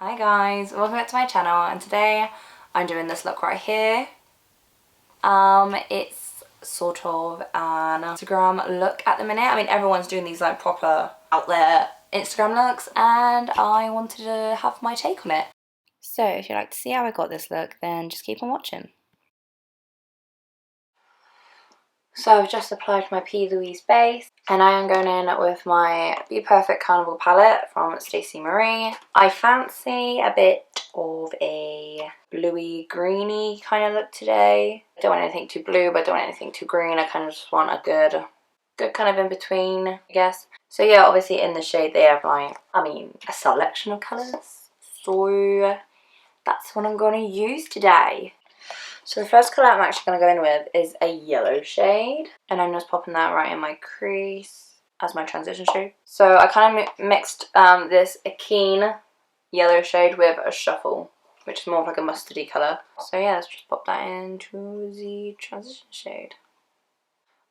Hi guys, welcome back to my channel, and today I'm doing this look right here. It's sort of an Instagram look at the minute. I mean, everyone's doing these like proper out there Instagram looks, and I wanted to have my take on it. So if you'd like to see how I got this look, then just keep on watching. So I've just applied my Plouise base, and I am going in with my Be Perfect Carnival palette from Stacey Marie. I fancy a bit of a bluey greeny kind of look today. I don't want anything too blue, but I don't want anything too green. I kind of just want a good kind of in between, I guess. So yeah, obviously in the shade they have like, a selection of colours. So that's what I'm going to use today. So the first colour I'm actually going to go in with is a yellow shade, and I'm just popping that right in my crease as my transition shade. So I kind of mixed this Akeen yellow shade with a Shuffle, which is more of like a mustardy colour. So yeah, let's just pop that into the transition shade.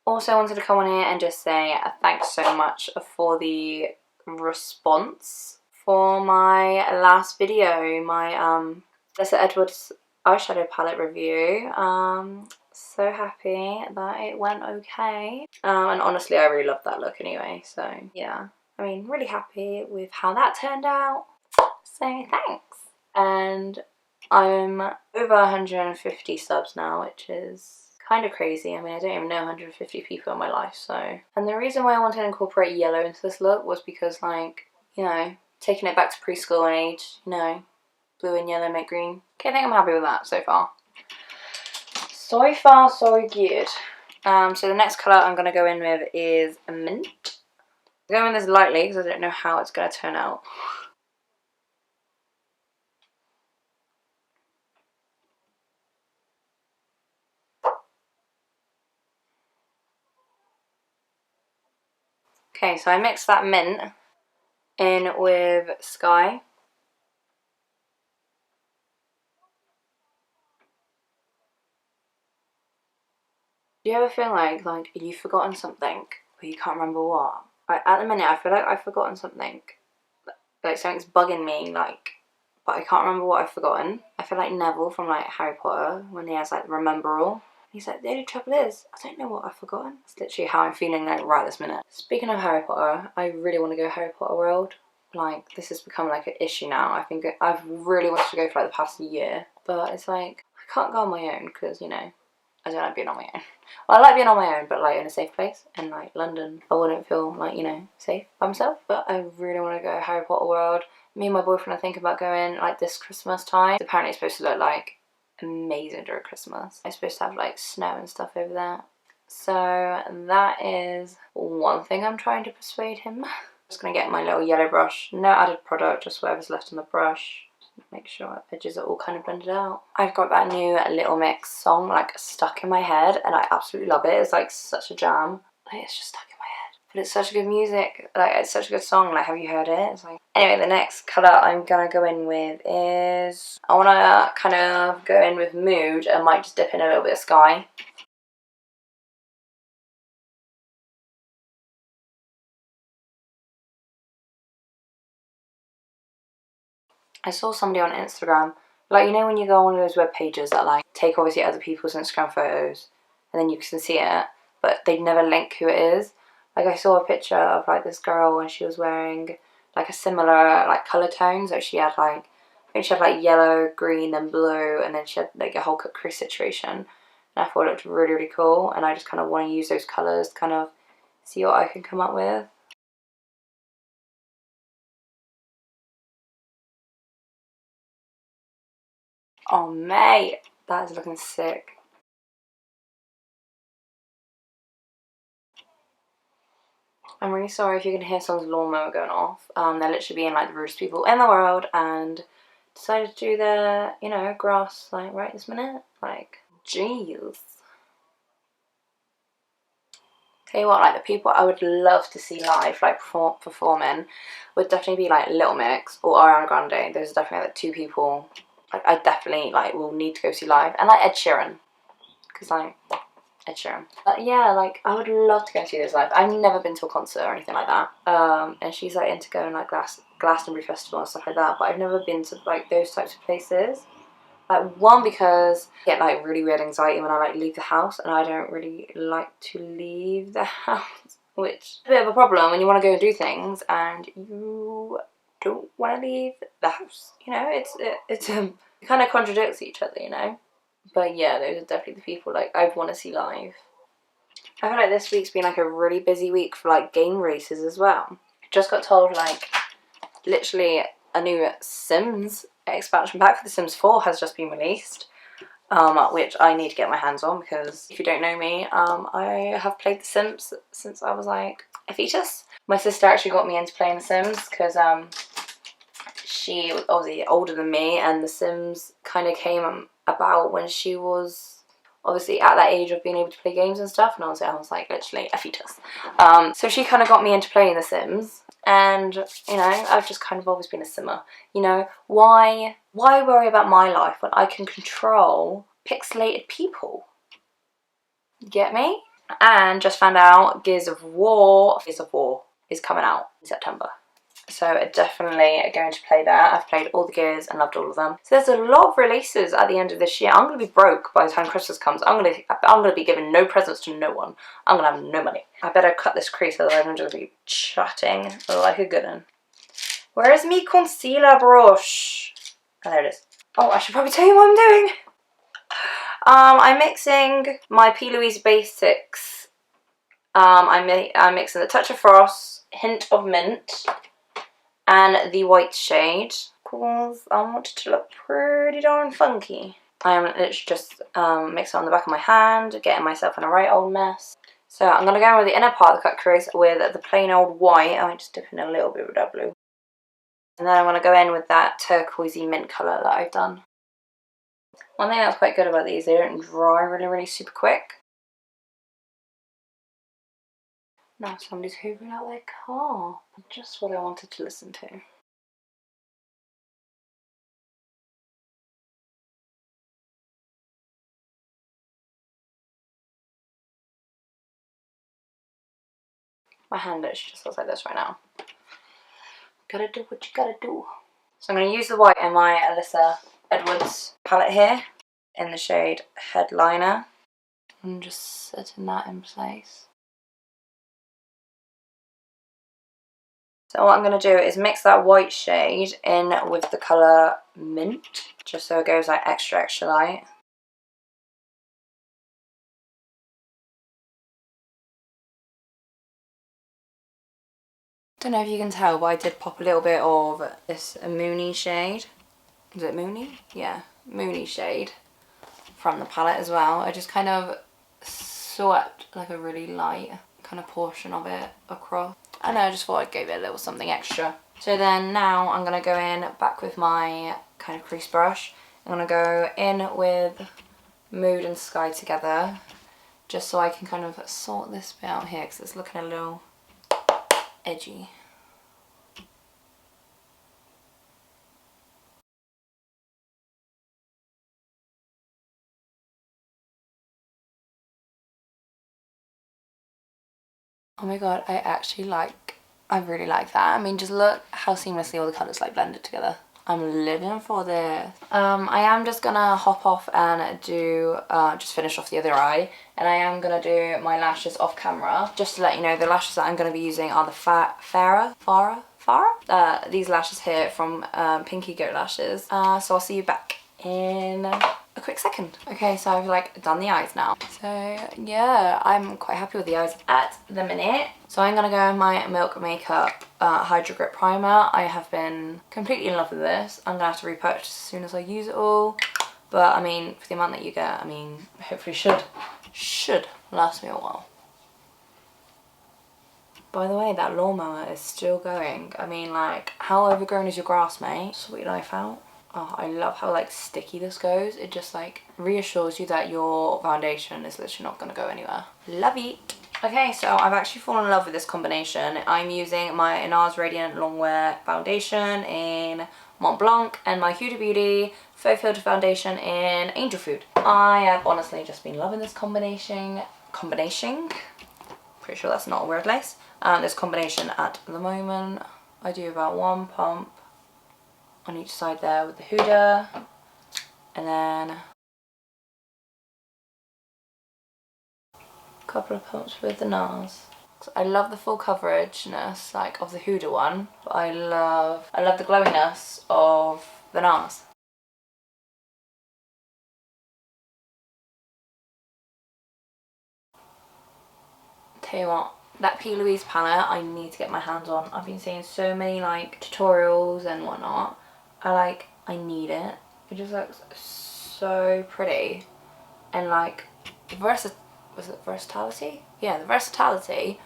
Also, I wanted to come on here and just say thanks so much for the response for my last video, my Lisa Edwards eyeshadow palette review. So happy that it went okay. And honestly, I really loved that look anyway, so yeah. I mean, really happy with how that turned out. So thanks. And I'm over 150 subs now, which is kind of crazy. I mean, I don't even know 150 people in my life, so. And the reason why I wanted to incorporate yellow into this look was because, like, you know, taking it back to preschool age, you know, blue and yellow make green. Okay, I think I'm happy with that so far. So far, so good. So the next colour I'm going to go in with is a mint. I'm going with this lightly because I don't know how it's going to turn out. Okay, so I mixed that mint in with Sky. Do you ever feel like you've forgotten something, but you can't remember what? At the minute, I feel like I've forgotten something. Like something's bugging me, like, but I can't remember what I've forgotten. I feel like Neville from like Harry Potter when he has like Remember All. He's like, the only trouble is, I don't know what I've forgotten. It's literally how I'm feeling like right this minute. Speaking of Harry Potter, I really want to go Harry Potter World. Like, this has become like an issue now. I think I've really wanted to go for like the past year, but it's like, I can't go on my own because, you know, I don't like being on my own. Well, I like being on my own, but like in a safe place. In like London, I wouldn't feel like, you know, safe by myself. But I really want to go Harry Potter World. Me and my boyfriend are thinking about going like this Christmas time. Apparently it's supposed to look like amazing during Christmas. It's supposed to have like snow and stuff over there. So that is one thing I'm trying to persuade him. Just gonna get my little yellow brush. No added product, just whatever's left on the brush. Make sure edges are all kind of blended out. I've got that new Little Mix song like stuck in my head, and I absolutely love it. It's like such a jam. Like, it's just stuck in my head, but it's such a good music. Like, it's such a good song. Like, have you heard it? It's like, anyway, the next colour I'm gonna go in with is, I wanna kind of go in with Mood. I might just dip in a little bit of Sky. I saw somebody on Instagram, like, you know when you go on one of those web pages that like take obviously other people's Instagram photos and then you can see it, but they never link who it is. Like, I saw a picture of like this girl and she was wearing like a similar like colour tones. Like, she had like, I think she had like yellow, green and blue, and then she had like a whole crease situation, and I thought it looked really, really cool, and I just kind of want to use those colours to kind of see what I can come up with. Oh mate, that is looking sick. I'm really sorry if you can hear someone's lawnmower going off. They're literally being like the rudest people in the world and decided to do their, you know, grass like right this minute. Like, jeez. Tell you what, like the people I would love to see live, like performing, would definitely be like Little Mix or Ariana Grande. Those are definitely like two people like I definitely like will need to go see live, and like Ed Sheeran, because like Ed Sheeran. But yeah, like I would love to go see this live. I've never been to a concert or anything like that. And she's like into going like Glastonbury Festival and stuff like that. But I've never been to like those types of places. Like one, because I get like really weird anxiety when I like leave the house, and I don't really like to leave the house, which is a bit of a problem when you want to go and do things and you don't want to leave the house. You know, it kind of contradicts each other, you know. But yeah, those are definitely the people like I'd want to see live. I feel like this week's been like a really busy week for like game releases as well. Just got told like literally a new Sims expansion pack for The Sims 4 has just been released, which I need to get my hands on, because if you don't know me, I have played The Sims since I was like a fetus. My sister actually got me into playing The Sims because she was obviously older than me, and The Sims kind of came about when she was obviously at that age of being able to play games and stuff, and I was like literally a fetus. So she kind of got me into playing The Sims, and you know, I've just kind of always been a simmer. You know, why worry about my life when I can control pixelated people? Get me? And just found out Gears of War is coming out in September. So definitely going to play that. I've played all the Gears and loved all of them. So there's a lot of releases at the end of this year. I'm going to be broke by the time Christmas comes. I'm going to be giving no presents to no one. I'm going to have no money. I better cut this crease, otherwise I'm just going to be chatting like a good one. Where is me concealer brush? Oh, there it is. Oh, I should probably tell you what I'm doing. I'm mixing my Plouise Basics. I'm mixing the Touch of Frost, Hint of Mint, and the white shade, because I want it to look pretty darn funky. I am literally just mixing it on the back of my hand, getting myself in a right old mess. So I'm going to go in with the inner part of the cut crease with the plain old white. I might just dip in a little bit of that blue. And then I want to go in with that turquoisey mint colour that I've done. One thing that's quite good about these, they don't dry really super quick. Now somebody's hoovering out their car. Just what I wanted to listen to. My hand literally just looks like this right now. Gotta do what you gotta do. So I'm going to use the white in my Alyssa Edwards palette here in the shade Headliner. I'm just setting that in place. So what I'm going to do is mix that white shade in with the colour Mint, just so it goes like extra light. Don't know if you can tell, but I did pop a little bit of this Moony shade. Is it Moony? Yeah, Moony shade from the palette as well. I just kind of swept like a really light kind of portion of it across. I know, I just thought I'd give it a little something extra. So then now I'm going to go in back with my kind of crease brush. I'm going to go in with Mood and Sky together, just so I can kind of sort this bit out here because it's looking a little edgy. Oh my god, I really like that. I mean, just look how seamlessly all the colours like blended together. I'm living for this. I am just gonna hop off and do, just finish off the other eye. And I am gonna do my lashes off camera. Just to let you know, the lashes that I'm gonna be using are the Farah? These lashes here from Pinky Goat Lashes. So I'll see you back in a quick second. Okay, so I've like done the eyes now. So yeah, I'm quite happy with the eyes at the minute. So I'm gonna go with my Milk Makeup Hydro Grip Primer. I have been completely in love with this. I'm gonna have to repurchase as soon as I use it all. But I mean, for the amount that you get, I mean, hopefully should last me a while. By the way, that lawnmower is still going. I mean, like, how overgrown is your grass, mate? Sweet life out. Oh, I love how like sticky this goes. It just like reassures you that your foundation is literally not going to go anywhere. Love it. Okay, so I've actually fallen in love with this combination. I'm using my NARS Radiant Longwear Foundation in Mont Blanc and my Huda Beauty Faux Filter Foundation in Angel Food. I have honestly just been loving this combination combination. Pretty sure that's not a word lace. This combination at the moment. I do about 1 pump on each side there with the Huda, and then a couple of pumps with the NARS. I love the full coverageness like of the Huda one, but I love the glowiness of the NARS. Tell you what, that Plouise palette I need to get my hands on. I've been seeing so many like tutorials and whatnot. I need it. It just looks so pretty, and like versatility? Yeah, the versatility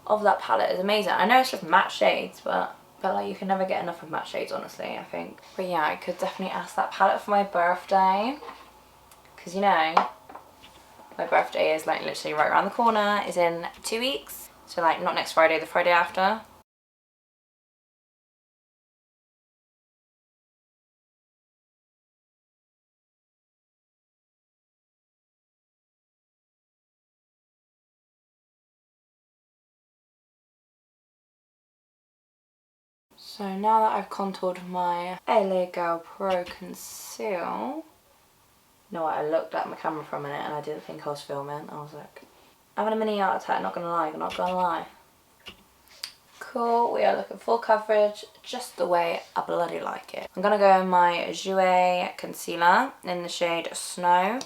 of that palette is amazing. I know it's just matte shades, but like you can never get enough of matte shades, honestly, I think. But yeah, I could definitely ask that palette for my birthday, because you know, my birthday is like literally right around the corner, is in 2 weeks. So like not next Friday, the Friday after. So now that I've contoured my LA Girl Pro Conceal, you know what, I looked at my camera for a minute and I didn't think I was filming. I was like, having a mini heart attack, not gonna lie. Cool, we are looking full coverage, just the way I bloody like it. I'm gonna go in my Jouer concealer in the shade Snow.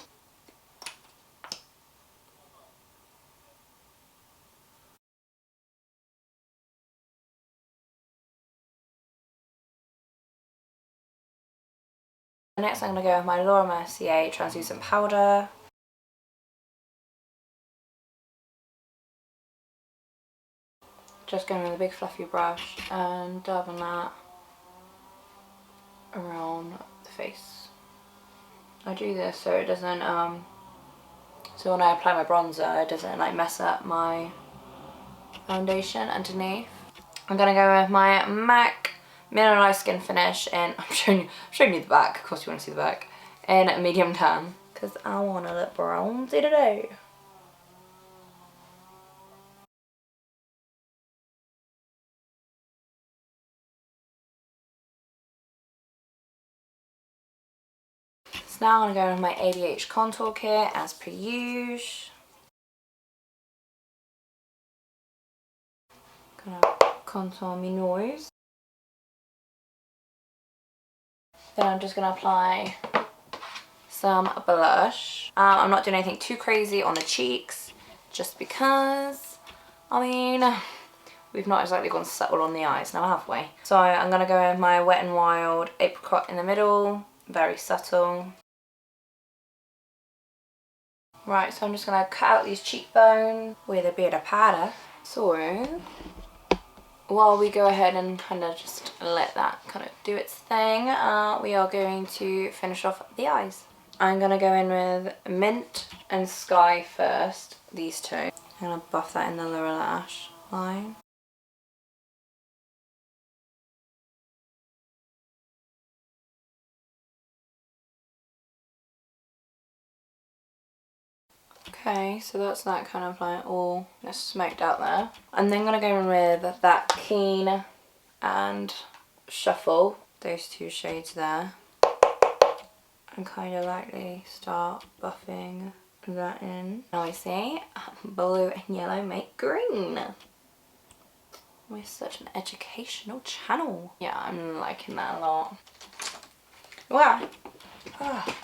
Next I'm gonna go with my Laura Mercier translucent powder. Just going with a big fluffy brush and dabbing that around the face. I do this so it doesn't so when I apply my bronzer it doesn't like mess up my foundation underneath. I'm gonna go with my MAC Mineralized Skin Finish and I'm showing you the back, of course you want to see the back, in medium tan because I want to look bronzy today. So now I'm going to go with my ABH contour kit as per usual. Gonna contour my nose. Then I'm just going to apply some blush. I'm not doing anything too crazy on the cheeks just because, I mean, we've not exactly gone subtle on the eyes now, have we? So I'm going to go with my Wet n Wild Apricot in the middle, very subtle. Right, so I'm just going to cut out these cheekbones with a bit of powder. So, while we go ahead and kind of just let that kind of do its thing, we are going to finish off the eyes. I'm going to go in with Mint and Sky first, these two. I'm going to buff that in the lower lash line. Okay, so that's that kind of like all smoked out there. I'm then going to go in with that Keen and Shuffle, those two shades there. And kind of lightly start buffing that in. Now we see blue and yellow make green. We're such an educational channel. Yeah, I'm liking that a lot. Wow. Ah.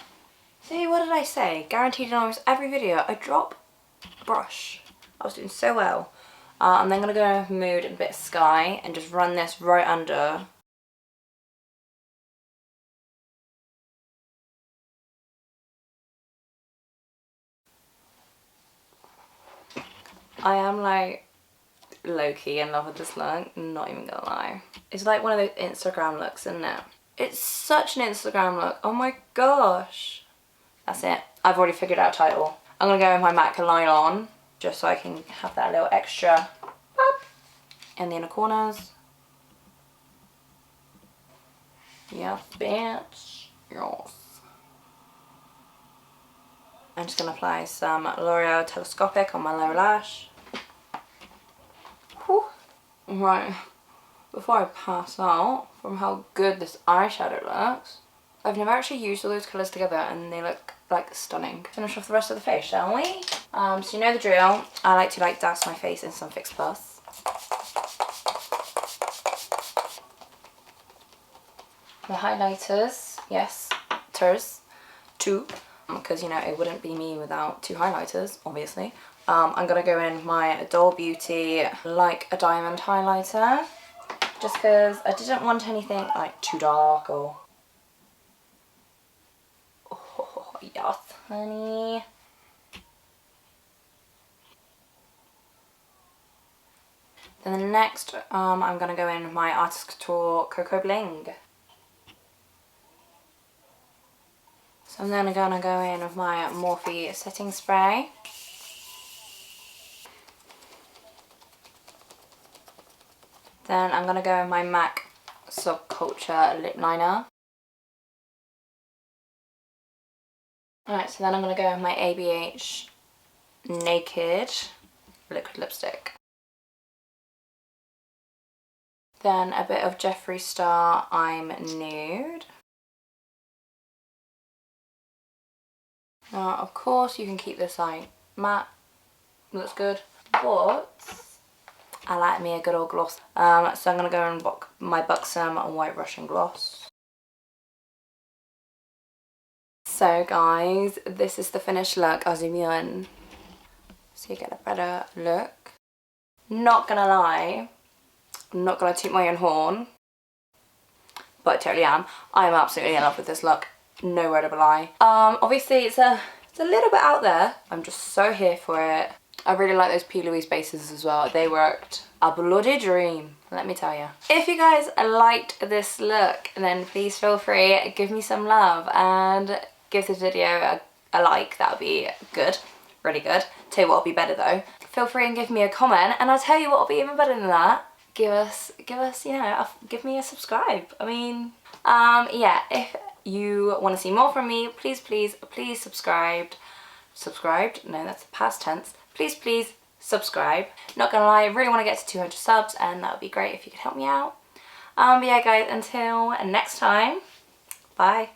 See, what did I say? Guaranteed in almost every video, I drop a brush. I was doing so well. I'm then going to go with Mood and a bit of Sky and just run this right under. I am like low-key in love with this look, not even gonna lie. It's like one of those Instagram looks, isn't it? It's such an Instagram look, oh my gosh. That's it, I've already figured out a title. I'm gonna go with my MAC Nylon, just so I can have that little extra pop in the inner corners. Yes, bitch, yes. I'm just going to apply some L'Oreal Telescopic on my lower lash. Whew. Right, before I pass out from how good this eyeshadow looks, I've never actually used all those colours together and they look like stunning. Finish off the rest of the face, shall we? So you know the drill. I like to douse my face in some Fix Plus. The highlighters, yes, two, because you know it wouldn't be me without two highlighters, obviously. I'm gonna go in with my Adore Beauty Like a Diamond highlighter, just because I didn't want anything like too dark or... Oh, yes, honey. Then the next, I'm gonna go in with my Artist Couture Cocoa Bling. So I'm then gonna go in with my Morphe setting spray. Then I'm gonna go with my MAC Subculture lip liner. Alright, so then I'm gonna go with my ABH Naked liquid lipstick. Then a bit of Jeffree Star I'm Nude. Now, of course, you can keep this like matte, looks good, but I like me a good old gloss. So I'm going to go in my Buxom White Russian Gloss. So guys, this is the finished look. I'll zoom you in so you get a better look. Not gonna lie, I'm not gonna toot my own horn, but I totally am. I'm absolutely in love with this look. No word of a lie. Obviously it's a little bit out there. I'm just so here for it. I really like those Plouise bases as well. They worked a bloody dream, let me tell you. If you guys liked this look, then please feel free, give me some love and give this video a like. That would be good, really good. Tell you what will be better though. Feel free and give me a comment, and I'll tell you what will be even better than that. Give us, you know, give me a subscribe. I mean, yeah, if you want to see more from me, please subscribed? No, that's past tense. Please subscribe. Not gonna lie, I really want to get to 200 subs, and that would be great if you could help me out. But yeah guys, until next time, bye.